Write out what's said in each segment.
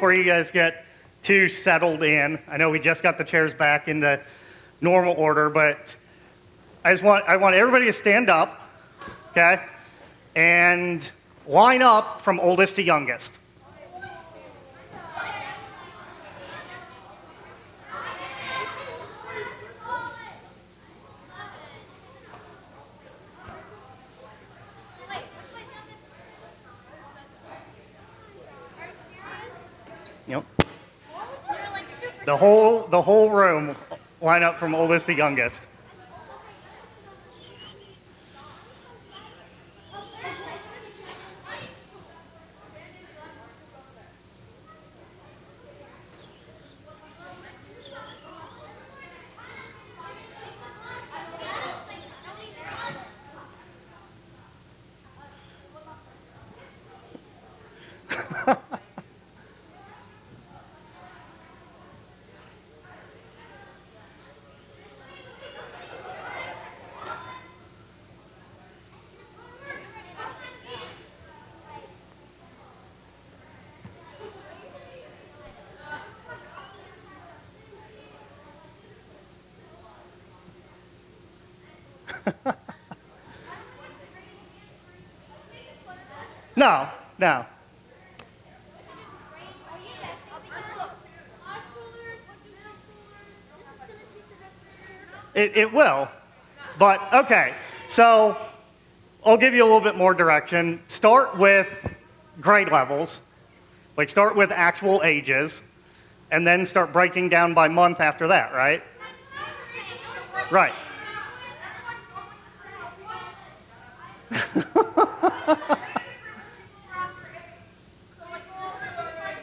before you guys get too settled in. I know we just got the chairs back into normal order, but I want everybody to stand up, okay, and line up from oldest to youngest. Yep. The whole room line up from oldest to youngest. No. It will, but okay, so I'll give you a little bit more direction. Start with grade levels, like start with actual ages, and then start breaking down by month after that, right? Right.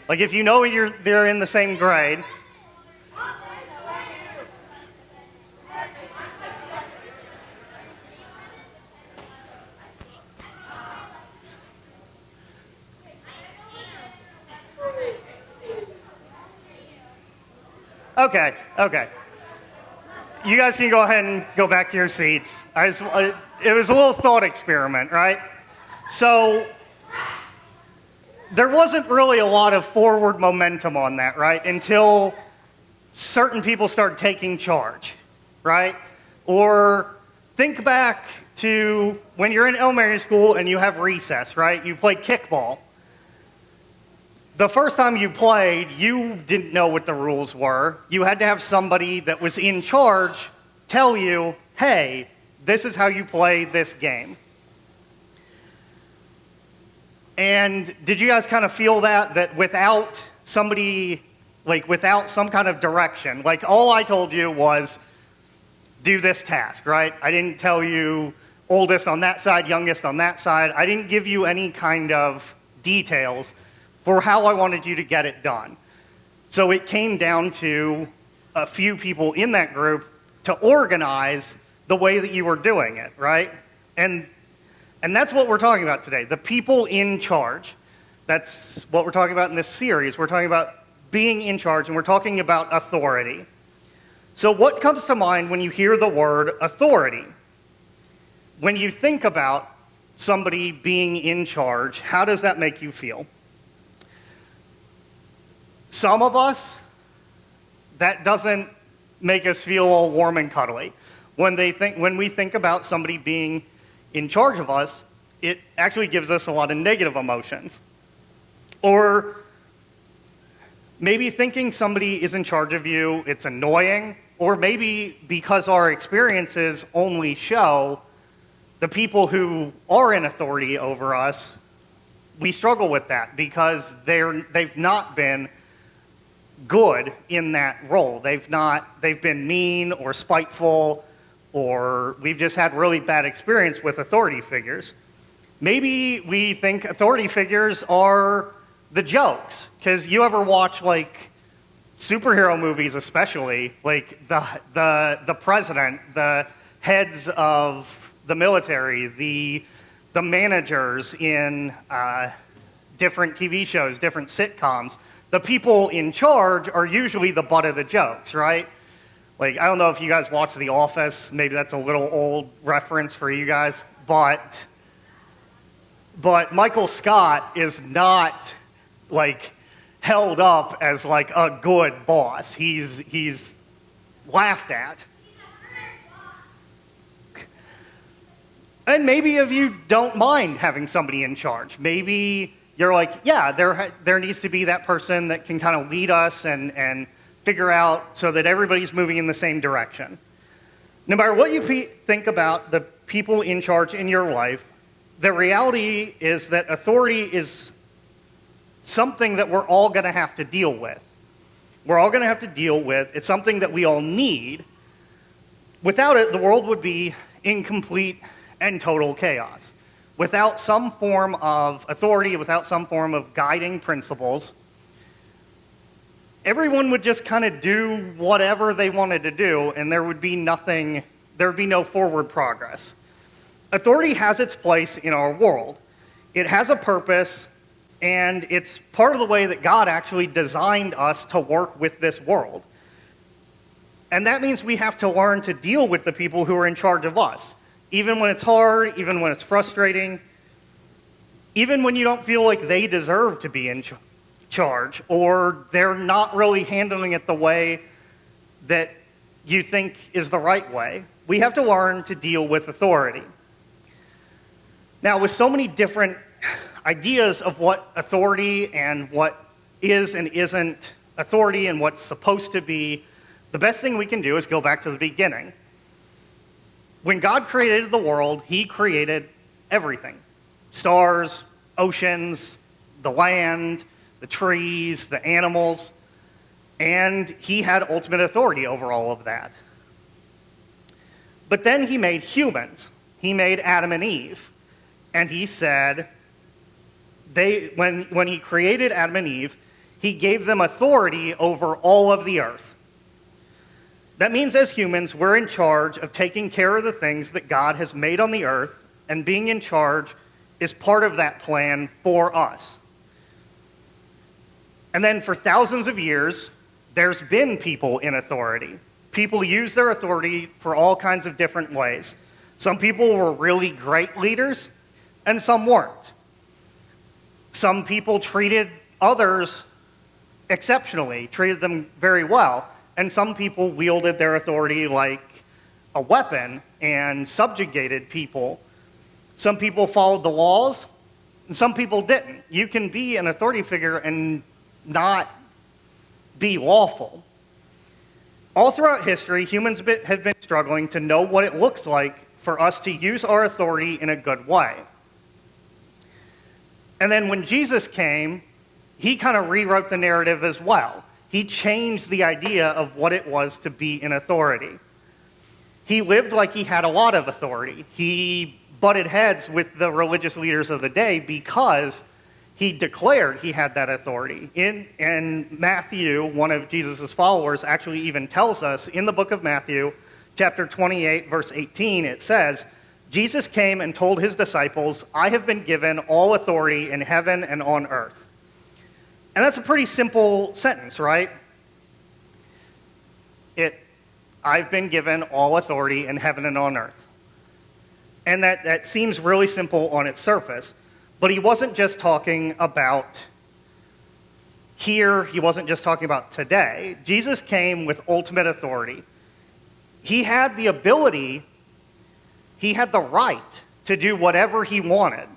Like if you know they're in the same grade. Okay. You guys can go ahead and go back to your seats. It was a little thought experiment, right? So there wasn't really a lot of forward momentum on that, right? Until certain people started taking charge, right? Or think back to when you're in elementary school and you have recess, right? You play kickball. The first time you played, you didn't know what the rules were. You had to have somebody that was in charge tell you, hey, this is how you play this game. And did you guys kind of feel that without somebody, like without some kind of direction, like all I told you was do this task, right? I didn't tell you oldest on that side, youngest on that side. I didn't give you any kind of details for how I wanted you to get it done. So it came down to a few people in that group to organize the way that you were doing it, right? And that's what we're talking about today, the people in charge. That's what we're talking about in this series. We're talking about being in charge, and we're talking about authority. So what comes to mind when you hear the word authority? When you think about somebody being in charge, how does that make you feel? Some of us, that doesn't make us feel all warm and cuddly. When we think about somebody being in charge of us, it actually gives us a lot of negative emotions. Or maybe thinking somebody is in charge of you, it's annoying, or maybe because our experiences only show the people who are in authority over us, we struggle with that because they've not been good in that role. They've been mean or spiteful, or we've just had really bad experience with authority figures. Maybe we think authority figures are the jokes, because you ever watch like superhero movies, especially like the president, the heads of the military, the managers in different TV shows, different sitcoms. The people in charge are usually the butt of the jokes, right? Like, I don't know if you guys watch The Office. Maybe that's a little old reference for you guys. But Michael Scott is not, like, held up as like a good boss. He's laughed at. And maybe if you don't mind having somebody in charge, maybe you're like, yeah, there needs to be that person that can kind of lead us and figure out so that everybody's moving in the same direction. No matter what you think about the people in charge in your life, the reality is that authority is something that we're all going to have to deal with. We're all going to have to deal with. It's something that we all need. Without it, the world would be incomplete and total chaos. Without some form of authority, without some form of guiding principles, everyone would just kind of do whatever they wanted to do, and there would be no forward progress. Authority has its place in our world. It has a purpose, and it's part of the way that God actually designed us to work with this world. And that means we have to learn to deal with the people who are in charge of us. Even when it's hard, even when it's frustrating, even when you don't feel like they deserve to be in charge, or they're not really handling it the way that you think is the right way, we have to learn to deal with authority. Now, with so many different ideas of what authority and what is and isn't authority and what's supposed to be, the best thing we can do is go back to the beginning. When God created the world, he created everything. Stars, oceans, the land, the trees, the animals, and he had ultimate authority over all of that. But then he made humans. He made Adam and Eve. And he said, when he created Adam and Eve, he gave them authority over all of the earth. That means as humans, we're in charge of taking care of the things that God has made on the earth, and being in charge is part of that plan for us. And then for thousands of years, there's been people in authority. People use their authority for all kinds of different ways. Some people were really great leaders, and some weren't. Some people treated others exceptionally, treated them very well. And some people wielded their authority like a weapon and subjugated people. Some people followed the laws, and some people didn't. You can be an authority figure and not be lawful. All throughout history, humans have been struggling to know what it looks like for us to use our authority in a good way. And then when Jesus came, he kind of rewrote the narrative as well. He changed the idea of what it was to be in authority. He lived like he had a lot of authority. He butted heads with the religious leaders of the day because he declared he had that authority. And Matthew, one of Jesus' followers, actually even tells us in the book of Matthew, chapter 28, verse 18, it says, Jesus came and told his disciples, I have been given all authority in heaven and on earth. And that's a pretty simple sentence, right? I've been given all authority in heaven and on earth. And that seems really simple on its surface, but he wasn't just talking about here, he wasn't just talking about today. Jesus came with ultimate authority. He had the ability, he had the right to do whatever he wanted.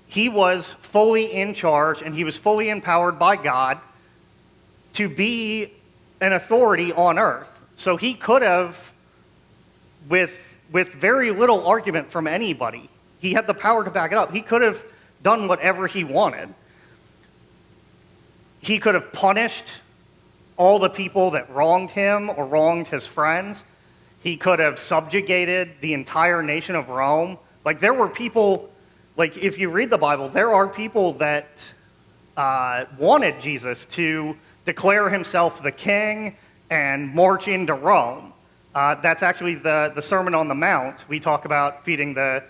He was fully in charge, and he was fully empowered by God to be an authority on earth. So he could have, with very little argument from anybody, he had the power to back it up. He could have done whatever he wanted. He could have punished all the people that wronged him or wronged his friends. He could have subjugated the entire nation of Rome. Like, there were people... Like, if you read the Bible, there are people that wanted Jesus to declare himself the king and march into Rome. That's actually the Sermon on the Mount. We talk about feeding the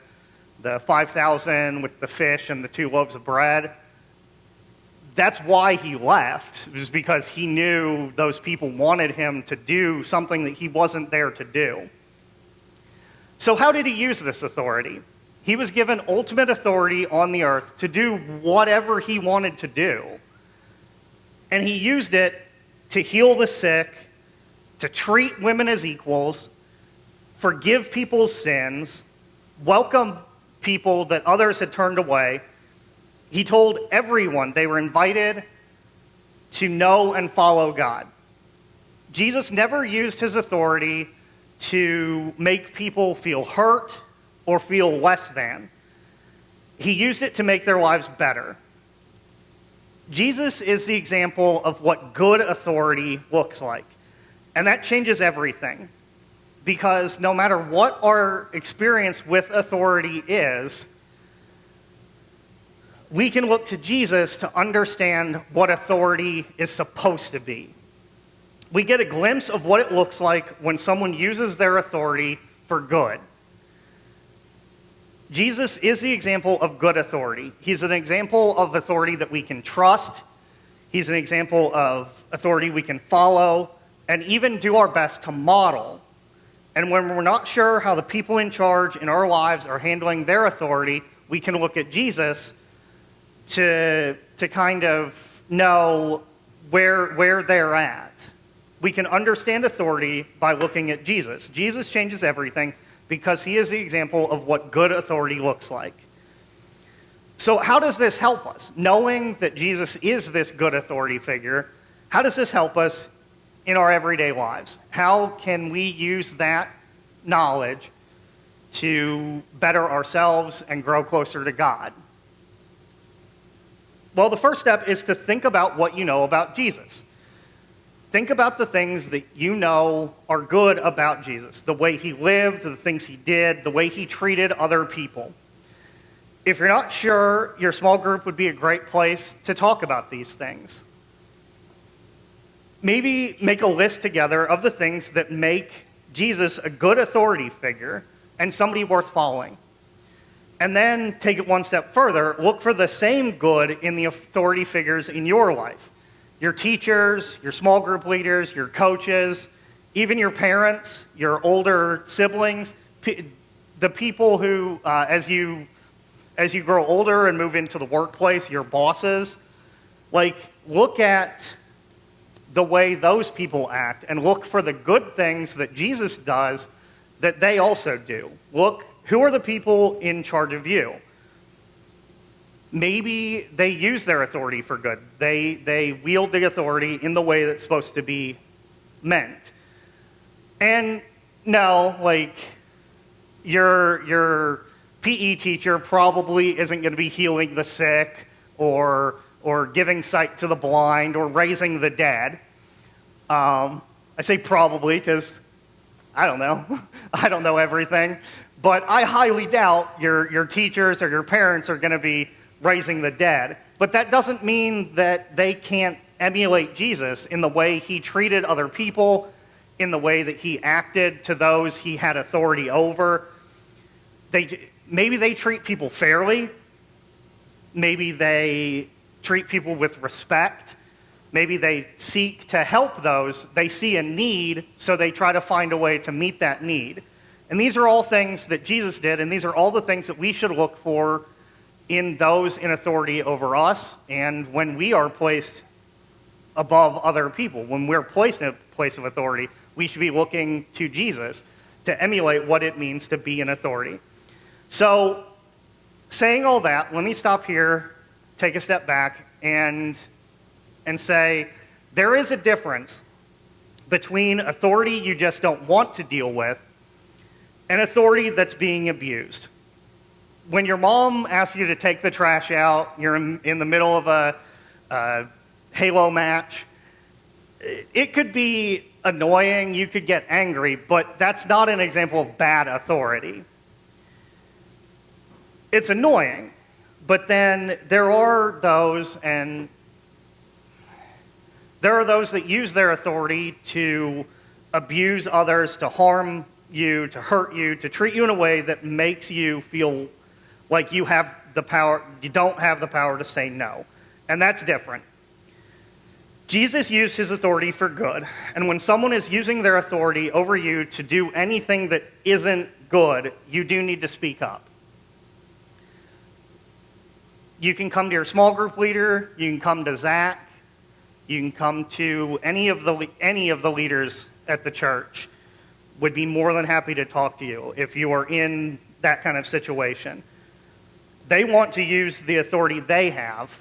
5,000 with the fish and the 2 loaves of bread. That's why he left, was because he knew those people wanted him to do something that he wasn't there to do. So how did he use this authority? He was given ultimate authority on the earth to do whatever he wanted to do. And he used it to heal the sick, to treat women as equals, forgive people's sins, welcome people that others had turned away. He told everyone they were invited to know and follow God. Jesus never used his authority to make people feel hurt or feel less than. He used it to make their lives better. Jesus is the example of what good authority looks like. And that changes everything. Because no matter what our experience with authority is, we can look to Jesus to understand what authority is supposed to be. We get a glimpse of what it looks like when someone uses their authority for good. Jesus is the example of good authority. He's an example of authority that we can trust. He's an example of authority we can follow and even do our best to model. And when we're not sure how the people in charge in our lives are handling their authority, we can look at Jesus to kind of know where they're at. We can understand authority by looking at Jesus. Jesus changes everything because he is the example of what good authority looks like. So how does this help us? Knowing that Jesus is this good authority figure, how does this help us in our everyday lives? How can we use that knowledge to better ourselves and grow closer to God? Well, the first step is to think about what you know about Jesus. Think about the things that you know are good about Jesus, the way he lived, the things he did, the way he treated other people. If you're not sure, your small group would be a great place to talk about these things. Maybe make a list together of the things that make Jesus a good authority figure and somebody worth following. And then take it one step further, look for the same good in the authority figures in your life. Your teachers, your small group leaders, your coaches, even your parents, your older siblings, the people who, as you grow older and move into the workplace, your bosses, look at the way those people act and look for the good things that Jesus does that they also do. Look, who are the people in charge of you? Maybe they use their authority for good. They wield the authority in the way that's supposed to be meant. And no, your PE teacher probably isn't going to be healing the sick or giving sight to the blind or raising the dead. I say probably because I don't know. I don't know everything. But I highly doubt your teachers or your parents are going to be raising the dead. But that doesn't mean that they can't emulate Jesus in the way he treated other people, in the way that he acted to those he had authority over. Maybe they treat people fairly. Maybe they treat people with respect. Maybe they seek to help those. They see a need, so they try to find a way to meet that need. And these are all things that Jesus did, and these are all the things that we should look for in those in authority over us, and when we are placed above other people. When we're placed in a place of authority, we should be looking to Jesus to emulate what it means to be in authority. So, saying all that, let me stop here, take a step back, and say, there is a difference between authority you just don't want to deal with and authority that's being abused. When your mom asks you to take the trash out, you're in the middle of a Halo match, it could be annoying, you could get angry, but that's not an example of bad authority. It's annoying, but then there are those that use their authority to abuse others, to harm you, to hurt you, to treat you in a way that makes you feel like you don't have the power to say no. And that's different. Jesus used his authority for good. And when someone is using their authority over you to do anything that isn't good, you do need to speak up. You can come to your small group leader, you can come to Zach, You can come to any of the leaders at the church. Would be more than happy to talk to you if you are in that kind of situation. They want to use the authority they have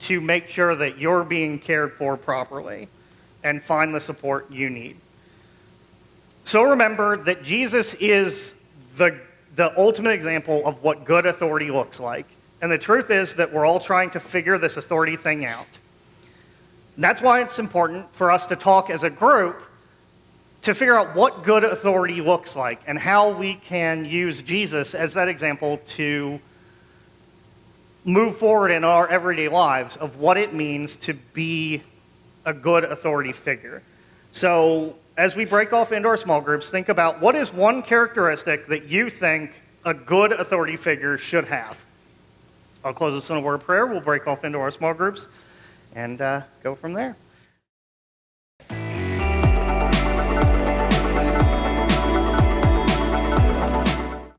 to make sure that you're being cared for properly and find the support you need. So remember that Jesus is the ultimate example of what good authority looks like. And the truth is that we're all trying to figure this authority thing out. That's why it's important for us to talk as a group to figure out what good authority looks like and how we can use Jesus as that example to move forward in our everyday lives of what it means to be a good authority figure. So as we break off into our small groups, think about what is one characteristic that you think a good authority figure should have. I'll close this in a word of prayer. We'll break off into our small groups and go from there.